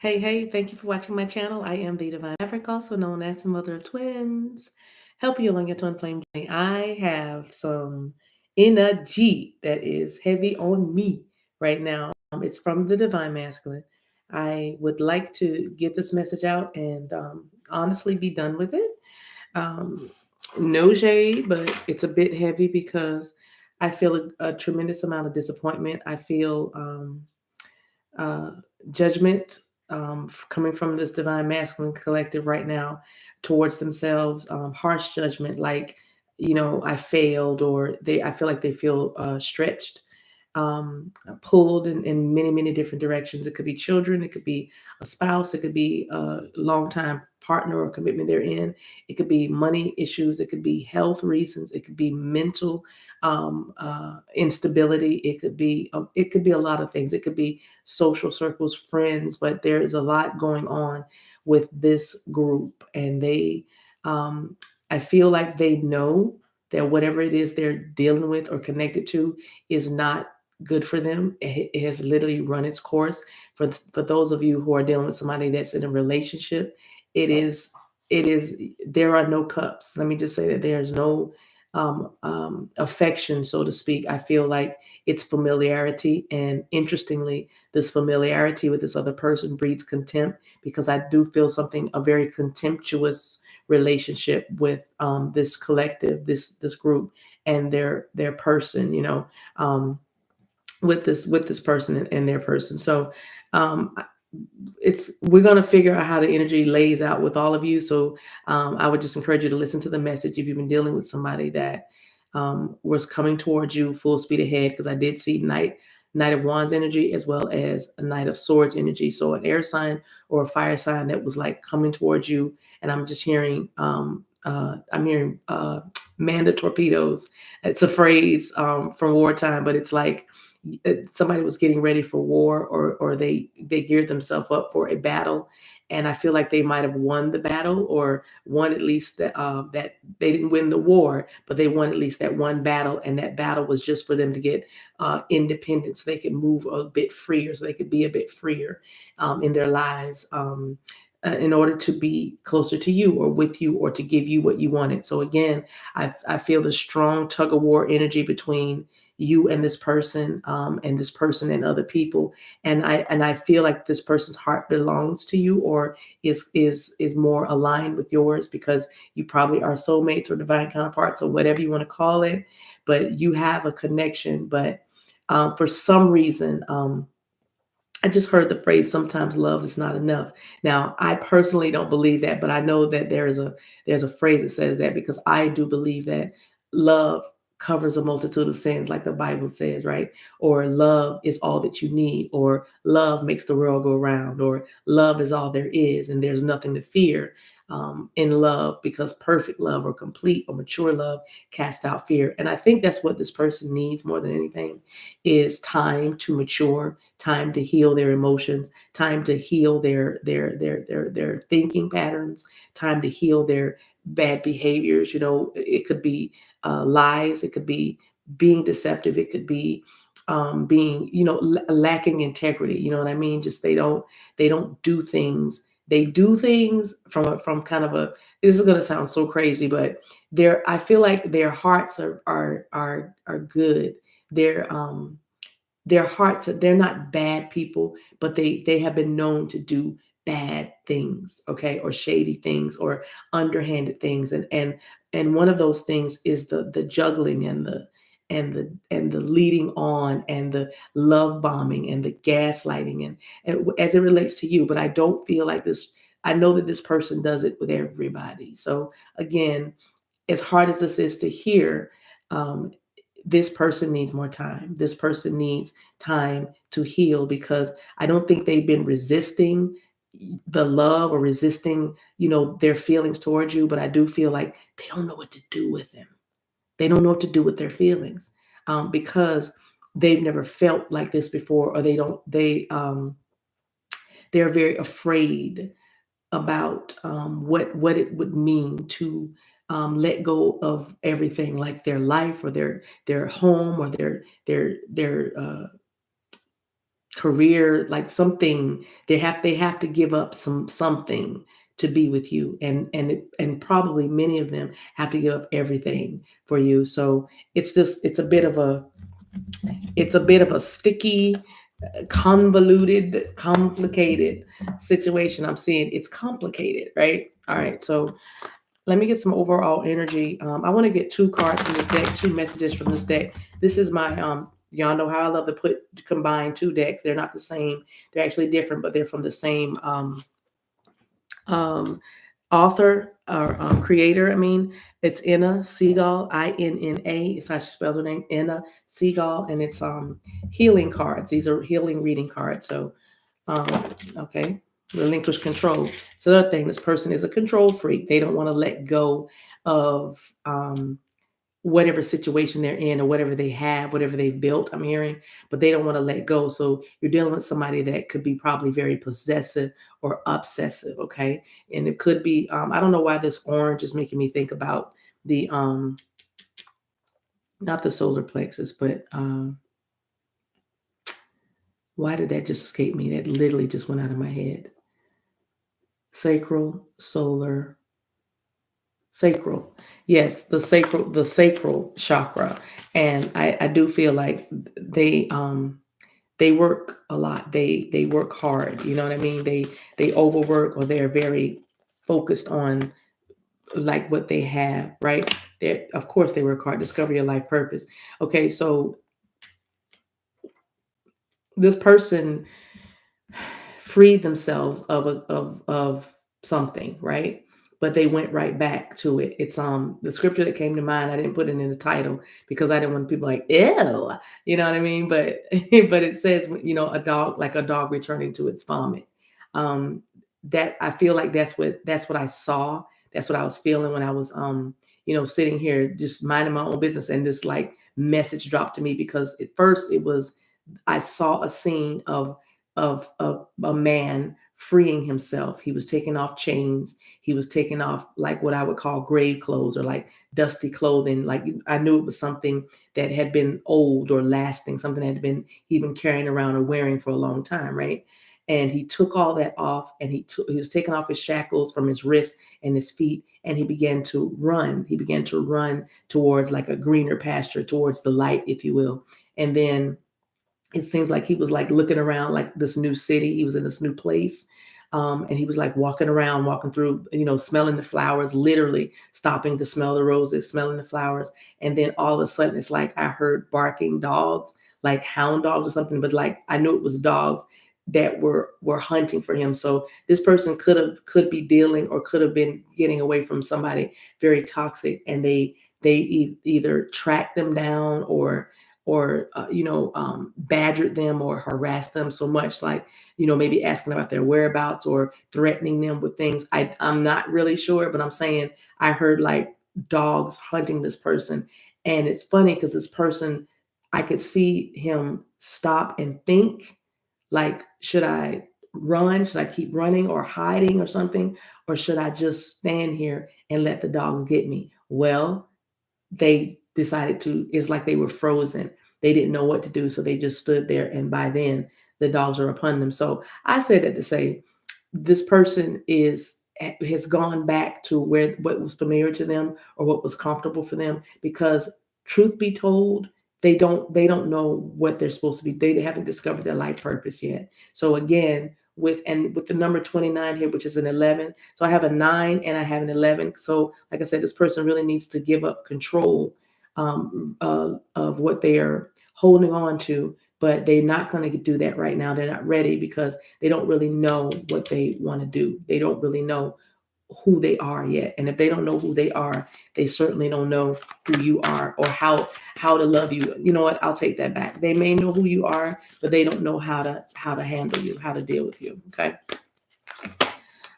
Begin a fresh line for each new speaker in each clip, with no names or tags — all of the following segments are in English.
Hey, thank you for watching my channel. I am the Divine Maverick, also known as the mother of twins. Help you along your twin flame journey. I have some energy that is heavy on me right now. It's from the Divine Masculine. I would like to get this message out and honestly be done with it. Um, no shade, but it's a bit heavy because I feel a tremendous amount of disappointment. I feel uh, judgment coming from this divine masculine collective right now towards themselves, harsh judgment, like, I failed, or I feel like they feel stretched, pulled in many, many different directions. It could be children, it could be a spouse, it could be a longtime partner or commitment they're in. It could be money issues, it could be health reasons, it could be mental instability. It could be a lot of things. It could be social circles, friends, but there is a lot going on with this group, and I feel like they know that whatever it is they're dealing with or connected to is not good for them. It has literally run its course. For those of you who are dealing with somebody that's in a relationship, it is it is there are no cups. Let me just say that there's no affection, so to speak. I feel like it's familiarity, and interestingly, this familiarity with this other person breeds contempt, because I do feel something a very contemptuous relationship with this collective, this group, and their person. With this person and their person. So um, we're going to figure out how the energy lays out with all of you. So I would just encourage you to listen to the message if you've been dealing with somebody that was coming towards you full speed ahead, because I did see Knight of Wands energy as well as a Knight of Swords energy. So an air sign or a fire sign that was like coming towards you, and I'm just hearing man the torpedoes. It's a phrase from wartime, but it's like somebody was getting ready for war, or they geared themselves up for a battle, and I feel like they might have won the battle, or won at least that they didn't win the war, but they won at least that one battle, and that battle was just for them to get independence, so they could move a bit freer, so they could be a bit freer in their lives. In order to be closer to you or with you, or to give you what you wanted. So again, I feel the strong tug of war energy between you and this person, and this person and other people, and I feel like this person's heart belongs to you, or is more aligned with yours, because you probably are soulmates or divine counterparts, or whatever you want to call it, but you have a connection. But for some reason, I just heard the phrase, sometimes love is not enough. Now, I personally don't believe that, but I know that there's a phrase that says that, because I do believe that love covers a multitude of sins, like the Bible says, right? Or love is all that you need, or love makes the world go round, or love is all there is, and there's nothing to fear in love, because perfect love, or complete or mature love, casts out fear. And I think that's what this person needs more than anything, is time to mature, time to heal their emotions, time to heal their thinking patterns, time to heal their bad behaviors. It could be lies, it could be being deceptive, it could be being, lacking integrity. You know what I mean? Just they don't do things. They do things from kind of a. This is going to sound so crazy, but I feel like their hearts are good. They're their hearts, they're not bad people, but they have been known to do bad things, okay, or shady things, or underhanded things, and one of those things is the juggling, and the leading on, and the love bombing, and the gaslighting, and as it relates to you. But I don't feel like this. I know that this person does it with everybody. So again, as hard as this is to hear, um, this person needs more time. This person needs time to heal, because I don't think they've been resisting the love, or resisting, their feelings towards you. But I do feel like they don't know what to do with them. They don't know what to do with their feelings, because they've never felt like this before, or they're very afraid about what it would mean to let go of everything, like their life, or their home, or their career, like something. They have to give up something to be with you, and probably many of them have to give up everything for you. So it's a bit of a sticky, convoluted, complicated situation I'm seeing. It's complicated, right? All right, so let me get some overall energy. I want to get two cards from this deck, two messages from this deck. This is my y'all know how I love to combine two decks. They're not the same. They're actually different, but they're from the same um, author or creator. I mean, it's Inna Seagull, Inna. It's how she spells her name, Inna Seagull, and it's healing cards. These are healing reading cards. So, um, okay, relinquish control. It's another thing. This person is a control freak. They don't want to let go of whatever situation they're in or whatever they have, whatever they've built, I'm hearing, but they don't want to let go. So you're dealing with somebody that could be probably very possessive or obsessive, okay? And it could be, I don't know why this orange is making me think about the, not the solar plexus, but why did that just escape me? That literally just went out of my head. Sacral. Yes, the sacral chakra. And I do feel like they work a lot. They work hard. You know what I mean? They overwork, or they're very focused on like what they have, right? They, of course, they work hard. Discover your life purpose. Okay, so this person freed themselves of something, right? But they went right back to it. It's the scripture that came to mind. I didn't put it in the title because I didn't want people like, ew, you know what I mean? But but it says, a dog returning to its vomit. Um that I feel like that's what I saw. That's what I was feeling when I was sitting here just minding my own business, and this like message dropped to me, because at first it was, I saw a scene of a man freeing himself. He was taking off chains. He was taking off like what I would call grave clothes, or like dusty clothing. Like I knew it was something that had been old or lasting, something that had been he'd been carrying around or wearing for a long time, right? And he took all that off, and he was taking off his shackles from his wrists and his feet, and he began to run. He began to run towards like a greener pasture, towards the light, if you will. And then it seems like he was like looking around like this new city. He was in this new place. And he was like walking around, walking through, smelling the flowers, literally stopping to smell the roses, smelling the flowers. And then all of a sudden, it's like I heard barking dogs, like hound dogs or something, but like I knew it was dogs that were hunting for him. So this person could be dealing, or could have been getting away from somebody very toxic, and they either tracked them down, or badgered them or harassed them so much, like maybe asking about their whereabouts or threatening them with things. I'm not really sure, but I'm saying I heard like dogs hunting this person. And it's funny because this person, I could see him stop and think, like, should I run? Should I keep running or hiding or something? Or should I just stand here and let the dogs get me? Well, they decided to, it's like they were frozen. They didn't know what to do. So they just stood there. And by then, the dogs are upon them. So I said that to say this person has gone back to where what was familiar to them or what was comfortable for them, because truth be told, they don't know what they're supposed to be. They haven't discovered their life purpose yet. So again, with the number 29 here, which is an 11, so I have a 9 and I have an 11. So like I said, this person really needs to give up control of what they are holding on to, but they're not going to do that right now. They're not ready because they don't really know what they want to do. They don't really know who they are yet. And if they don't know who they are, they certainly don't know who you are, or how to love you. You know what? I'll take that back. They may know who you are, but they don't know how to handle you, how to deal with you. Okay.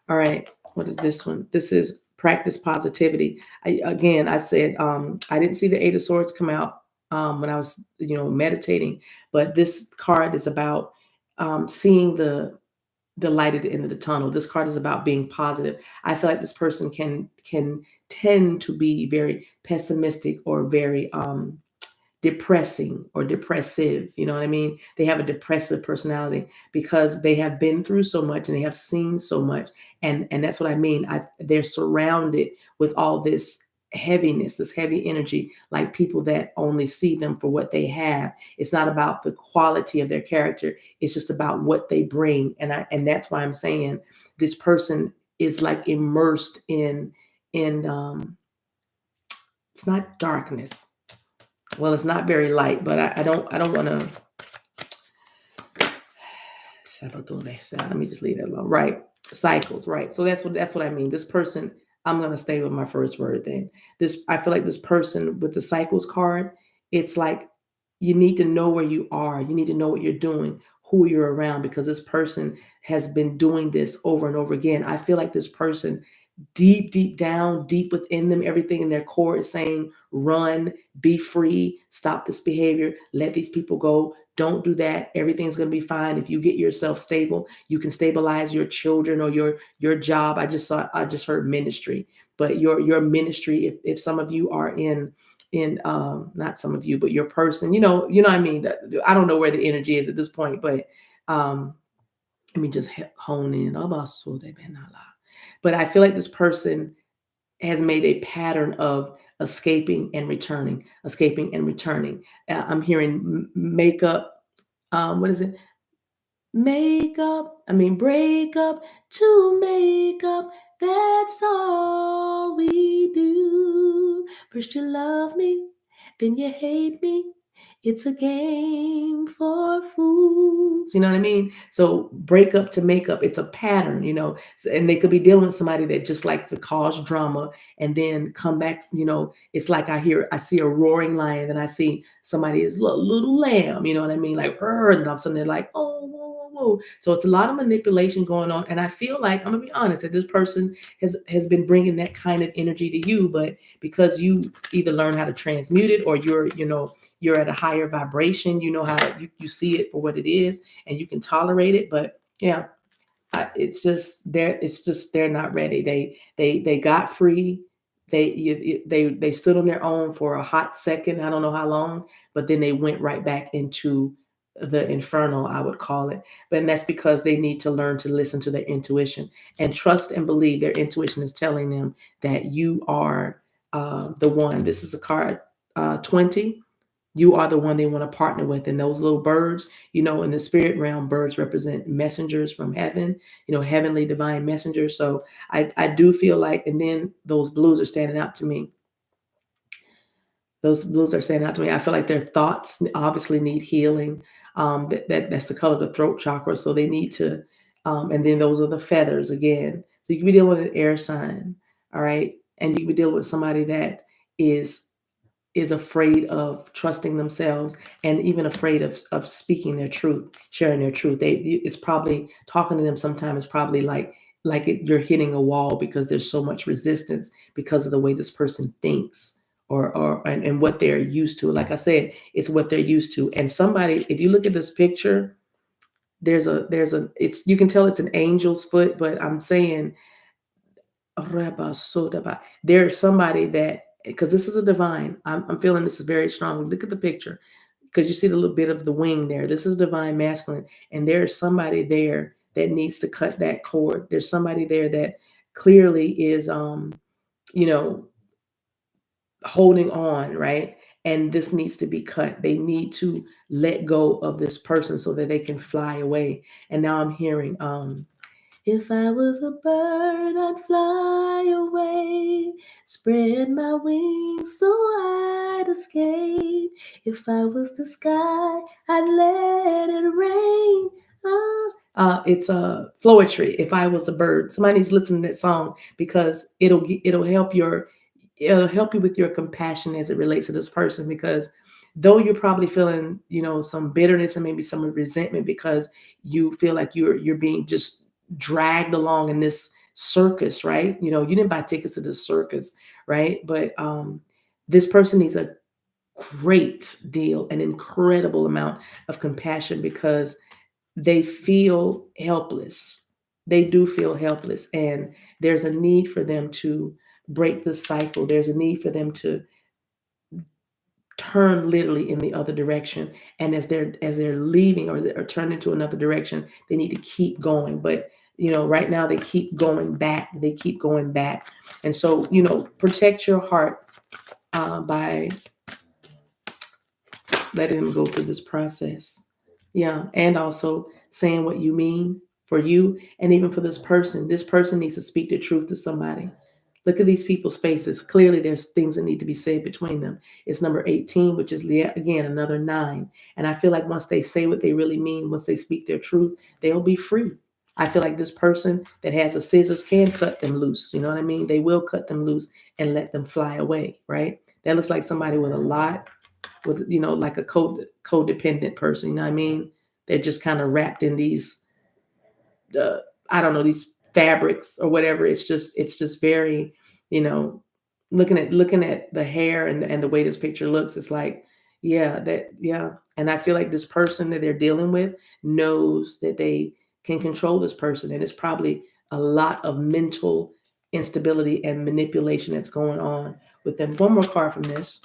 All right. What is this one? This is practice positivity. I said I didn't see the Eight of Swords come out when I was meditating, but this card is about seeing the light at the end of the tunnel. This card is about being positive. I feel like this person can tend to be very pessimistic or very depressing or depressive. You know what I mean? They have a depressive personality because they have been through so much and they have seen so much. And that's what I mean. They're surrounded with all this heaviness, this heavy energy, like people that only see them for what they have. It's not about the quality of their character. It's just about what they bring. And that's why I'm saying this person is like immersed in it's not darkness. Well, it's not very light, but I don't want to. Let me just leave that alone. Right, cycles. Right. So that's what I mean. This person. I'm gonna stay with my first word. Then I feel like this person with the cycles card. It's like you need to know where you are. You need to know what you're doing, who you're around, because this person has been doing this over and over again. I feel like this person deep down, deep within them, everything in their core is saying, run, be free, stop this behavior, let these people go. Don't do that. Everything's going to be fine. If you get yourself stable, you can stabilize your children or your job. I just heard ministry, but your ministry, if some of you are in not some of you, but your person, what I mean. I don't know where the energy is at this point, but let me just hone in. But I feel like this person has made a pattern of escaping and returning, escaping and returning. I'm hearing makeup. What is it? Make up, break up to make up. That's all we do. First you love me, then you hate me. It's a game for fools. You know what I mean? So break up to make up. It's a pattern, and they could be dealing with somebody that just likes to cause drama and then come back. It's like I see a roaring lion, and I see somebody is little lamb. You know what I mean? Like, and all of a sudden they're like, oh, whoa, whoa, whoa. So it's a lot of manipulation going on. And I feel like, I'm gonna be honest, that this person has been bringing that kind of energy to you, but because you either learn how to transmute it, or you're at a higher vibration, you know how you see it for what it is, and you can tolerate it. But yeah, they're not ready. They got free. They stood on their own for a hot second. I don't know how long, but then they went right back into the inferno, I would call it. But that's because they need to learn to listen to their intuition and trust and believe their intuition is telling them that you are the one. This is a card 20. You are the one they want to partner with. And those little birds, in the spirit realm, birds represent messengers from heaven, heavenly divine messengers. So I do feel like, and then those blues are standing out to me. Those blues are standing out to me. I feel like their thoughts obviously need healing. That's the color of the throat chakra. So they need to, and then those are the feathers again. So you can be dealing with an air sign. All right. And you can be dealing with somebody that is afraid of trusting themselves and even afraid of speaking their truth, sharing their truth. It's probably talking to them sometimes, probably you're hitting a wall because there's so much resistance because of the way this person thinks and what they're used to. Like I said, it's what they're used to. And somebody, if you look at this picture, you can tell it's an angel's foot, but I'm saying there's somebody that, because this is a divine, I'm feeling this is very strong. Look at the picture, because you see the little bit of the wing there. This is divine masculine, and there's somebody there that needs to cut that cord. There's somebody there that clearly is, holding on, right? And this needs to be cut. They need to let go of this person so that they can fly away. And now I'm hearing, if I was a bird, I'd fly away, spread my wings so I'd escape. If I was the sky, I'd let it rain. It's a poetry. If I was a bird, somebody needs to listen to that song, because it'll help you with your compassion as it relates to this person. Because though you're probably feeling, some bitterness and maybe some resentment because you feel like you're being just dragged along in this circus, right? You didn't buy tickets to this circus, right? But this person needs a great deal, an incredible amount of compassion, because they feel helpless. They do feel helpless, and there's a need for them to break the cycle. There's a need for them to turn literally in the other direction. And as they're leaving or turning to another direction, they need to keep going. But right now they keep going back. They keep going back. And so, protect your heart by letting them go through this process. Yeah. And also saying what you mean for you and even for this person. This person needs to speak the truth to somebody. Look at these people's faces. Clearly, there's things that need to be said between them. It's number 18, which is, again, another 9. And I feel like once they say what they really mean, once they speak their truth, they'll be free. I feel like this person that has the scissors can cut them loose. You know what I mean? They will cut them loose and let them fly away, right? That looks like somebody with a lot, with, like a codependent person. You know what I mean? They're just kind of wrapped in these, I don't know, these fabrics or whatever. It's just very, looking at the hair and the way this picture looks, it's like, yeah. And I feel like this person that they're dealing with knows that they can control this person. And it's probably a lot of mental instability and manipulation that's going on with them. One more card from this.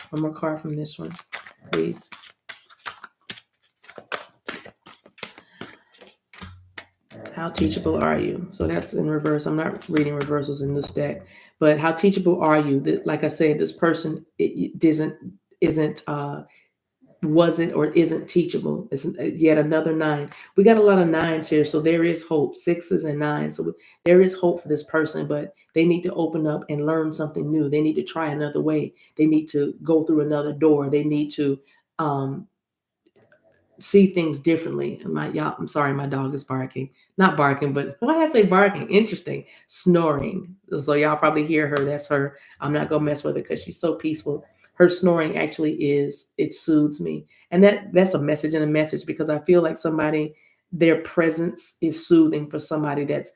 One more card from this one, please. How teachable are you? So that's in reverse. I'm not reading reversals in this deck, but how teachable are you? That, like I said, this person wasn't or isn't teachable. It's yet another 9. We got a lot of 9s here, so there is hope. 6s and 9s, so there is hope for this person, but they need to open up and learn something new. They need to try another way. They need to go through another door. They need to see things differently. I'm sorry, my dog is barking. Not barking, but why did I say barking? Interesting. Snoring. So y'all probably hear her. That's her. I'm not gonna mess with her because she's so peaceful. Her snoring actually it soothes me. And that's a message and a message, because I feel like their presence is soothing for somebody that's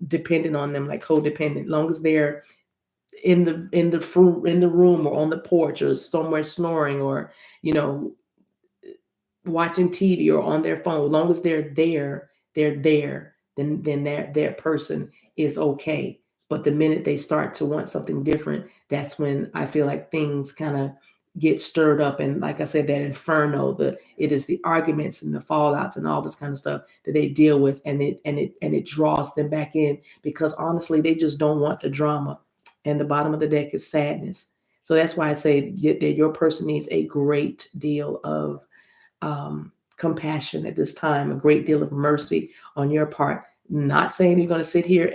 dependent on them, like codependent. Long as they're in the room or on the porch or somewhere snoring, or watching TV or on their phone, as long as they're there, then their person is okay. But the minute they start to want something different, that's when I feel like things kind of get stirred up. And like I said, that inferno, it is the arguments and the fallouts and all this kind of stuff that they deal with, and it draws them back in, because honestly, they just don't want the drama. And the bottom of the deck is sadness. So that's why I say that your person needs a great deal of compassion at this time, a great deal of mercy on your part. Not saying you're going to sit here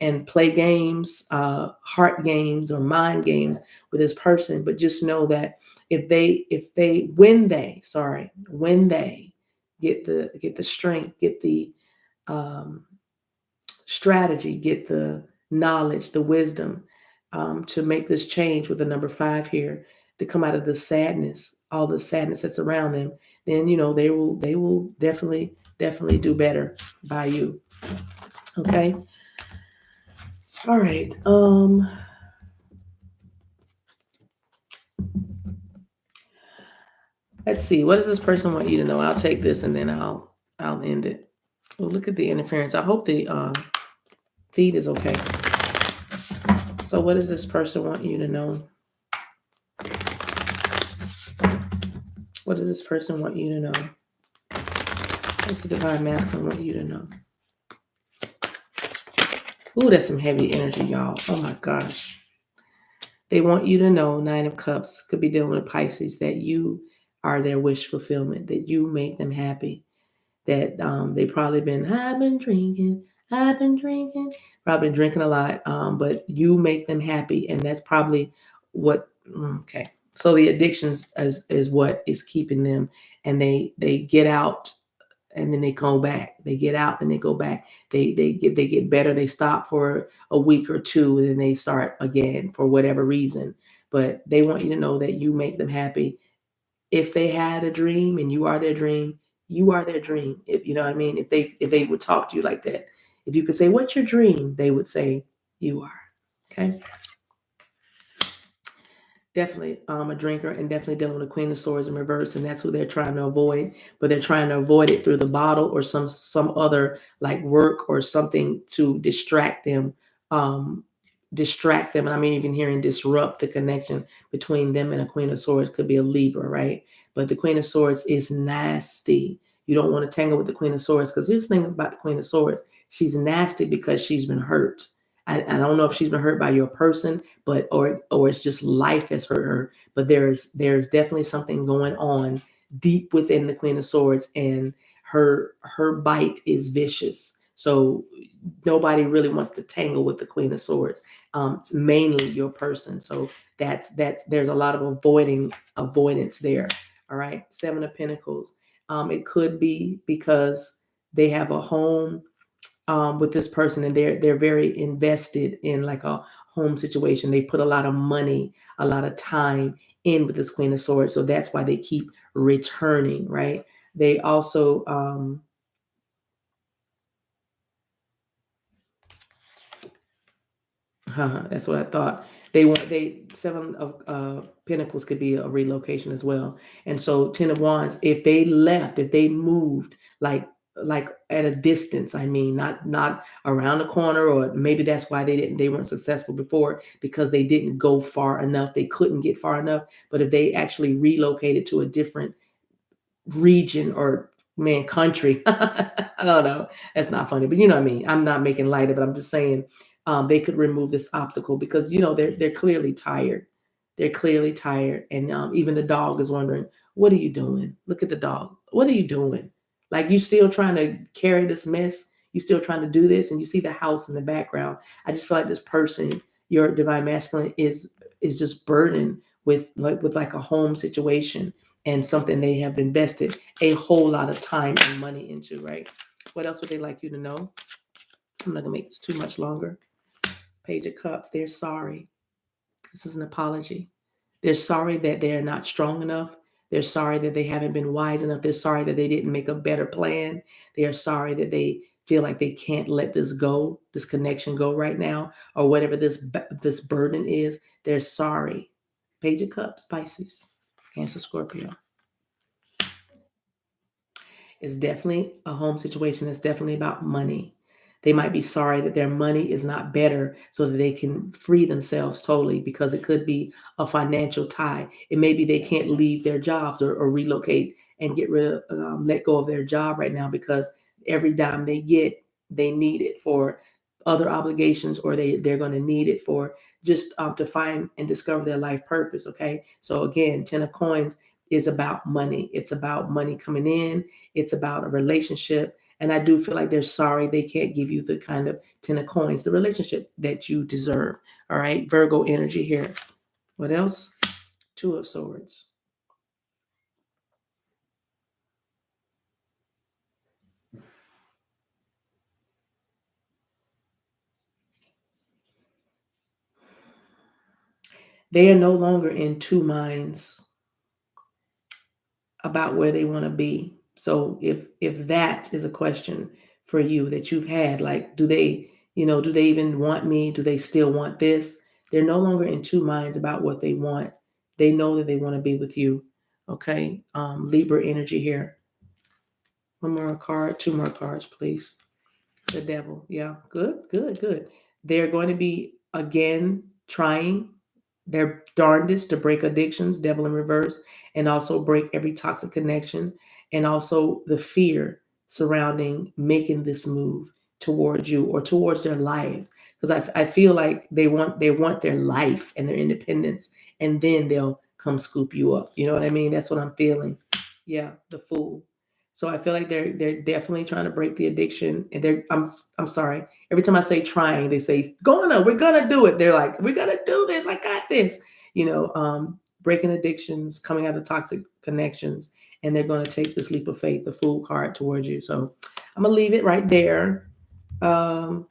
and play games, heart games or mind games with this person, but just know that when they get the strength, get the strategy, get the knowledge, the wisdom to make this change with the number 5 here, to come out of the sadness, all the sadness that's around them, then they will definitely do better by you. Okay. All right. Let's see. What does this person want you to know? I'll take this and then I'll end it. Oh, look at the interference. I hope the feed is okay. So what does this person want you to know? What does this person want you to know? What's the Divine Masculine want you to know? Ooh, that's some heavy energy, y'all. Oh my gosh. They want you to know, 9 of Cups, could be dealing with Pisces, that you are their wish fulfillment, that you make them happy, that they probably I've been drinking, probably drinking a lot, but you make them happy. And that's probably what, okay. So the addictions is what is keeping them, and they get out and then they go back. They get out and they go back. They get better. They stop for a week or 2 and then they start again for whatever reason. But they want you to know that you make them happy. If they had a dream and you are their dream, you are their dream. If you know what I mean, if they would talk to you like that, if you could say, "What's your dream?" they would say, "You are." Okay. Definitely a drinker, and definitely dealing with the Queen of Swords in reverse, and that's who they're trying to avoid. But they're trying to avoid it through the bottle or some other like work or something to distract them, distract them. And I'm even hearing disrupt the connection between them and a Queen of Swords. Could be a Libra, right? But the Queen of Swords is nasty. You don't want to tangle with the Queen of Swords, because here's the thing about the Queen of Swords. She's nasty because she's been hurt. I don't know if she's been hurt by your person, but or it's just life has hurt her. But there's definitely something going on deep within the Queen of Swords, and her bite is vicious. So nobody really wants to tangle with the Queen of Swords. It's mainly your person. So that's there's a lot of avoidance there. All right, Seven of Pentacles. It could be because they have a home with this person, and they're very invested in like a home situation. They put a lot of money, a lot of time in with this Queen of Swords, so that's why they keep returning, right? They also that's what I thought. They Seven of Pentacles could be a relocation as well. And so Ten of Wands, if they left, if they moved like at a distance, I mean, not around the corner, or maybe that's why they weren't successful before, because they didn't go far enough. They couldn't get far enough. But if they actually relocated to a different region or country, I don't know, that's not funny, but you know what I mean. I'm not making light of it. I'm just saying they could remove this obstacle, because they're clearly tired. They're clearly tired, and even the dog is wondering, what are you doing? Look at the dog. What are you doing? Like, you still trying to carry this mess? You still trying to do this? And you see the house in the background. I just feel like this person, your divine masculine, is just burdened with like a home situation, and something they have invested a whole lot of time and money into, right? What else would they like you to know? I'm not gonna make this too much longer. Page of Cups, they're sorry. This is an apology. They're sorry that they're not strong enough. They're sorry that they haven't been wise enough. They're sorry that they didn't make a better plan. They are sorry that they feel like they can't let this go, this connection go right now, or whatever this burden is. They're sorry. Page of Cups, Pisces, Cancer, Scorpio. It's definitely a home situation. It's definitely about money. They might be sorry that their money is not better, so that they can free themselves totally, because it could be a financial tie. It may be they can't leave their jobs, or relocate and get rid of, let go of their job right now, because every dime they get, they need it for other obligations, or they're going to need it for just to find and discover their life purpose. Okay. So again, Ten of Coins is about money. It's about money coming in. It's about a relationship. And I do feel like they're sorry they can't give you the kind of Ten of Coins, the relationship that you deserve. All right. Virgo energy here. What else? Two of Swords. They are no longer in two minds about where they want to be. So if that is a question for you that you've had, like, do they even want me? Do they still want this? They're no longer in two minds about what they want. They know that they want to be with you. Okay. Libra energy here. One more card, two more cards, please. The Devil. Yeah. Good, good, good. They're going to be again trying their darndest to break addictions, Devil in reverse, and also break every toxic connection, and also the fear surrounding making this move towards you or towards their life. Because I feel like they want their life and their independence, and then they'll come scoop you up. You know what I mean? That's what I'm feeling. Yeah, the Fool. So I feel like they're definitely trying to break the addiction, and I'm sorry. Every time I say trying, they say we're gonna do it. They're like, we're gonna do this. I got this. Breaking addictions, coming out of toxic connections, and they're gonna take this leap of faith, the Fool card, towards you. So I'm gonna leave it right there. Um,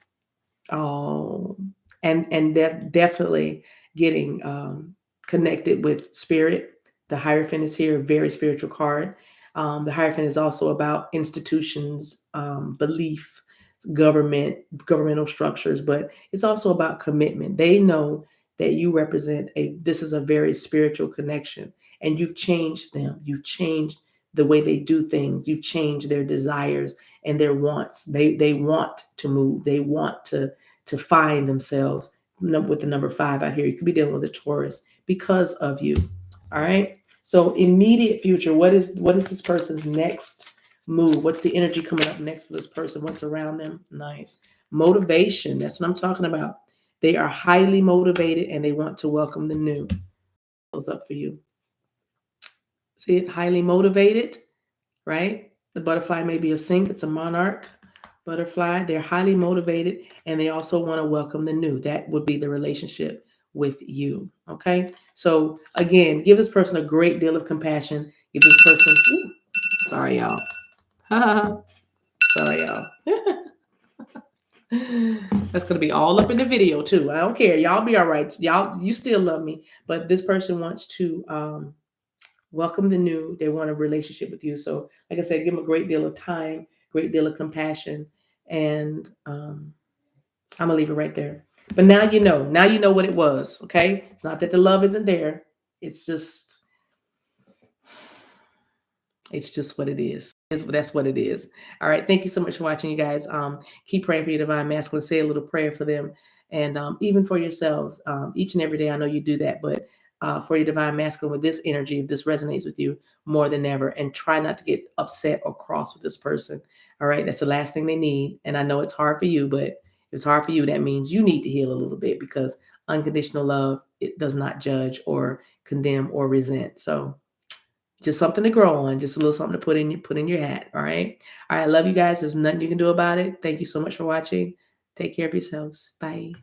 oh, and definitely getting connected with spirit. The Hierophant is here, very spiritual card. The Hierophant is also about institutions, belief, governmental structures, but it's also about commitment. They know that you represent this is a very spiritual connection, and you've changed them. You've changed the way they do things. You've changed their desires and their wants. They want to move. They want to find themselves with the number 5 out here. You could be dealing with a Taurus because of you. All right. So immediate future. What is this person's next move? What's the energy coming up next for this person? What's around them? Nice. Motivation. That's what I'm talking about. They are highly motivated and they want to welcome the new. Goes up for you. See it? Highly motivated, right? The butterfly may be a sync. It's a monarch butterfly. They're highly motivated and they also want to welcome the new. That would be the relationship with you. Okay. So again, give this person a great deal of compassion. Give this person, ooh, sorry, y'all. Sorry, y'all. That's gonna be all up in the video too. I don't care. Y'all be all right. Y'all, you still love me, but this person wants to welcome the new. They want a relationship with you. So, like I said, give them a great deal of time, great deal of compassion, and I'm gonna leave it right there. But now you know. Now you know what it was. Okay, it's not that the love isn't there. It's just what it is. That's what it is. All right. Thank you so much for watching, you guys. Keep praying for your divine masculine. Say a little prayer for them, and even for yourselves. Each and every day, I know you do that, but for your divine masculine, with this energy, if this resonates with you more than ever, and try not to get upset or cross with this person. All right. That's the last thing they need. And I know it's hard for you, but if it's hard for you, that means you need to heal a little bit, because unconditional love, it does not judge or condemn or resent. So just something to grow on, just a little something to put in your hat. All right. All right. I love you guys. There's nothing you can do about it. Thank you so much for watching. Take care of yourselves. Bye.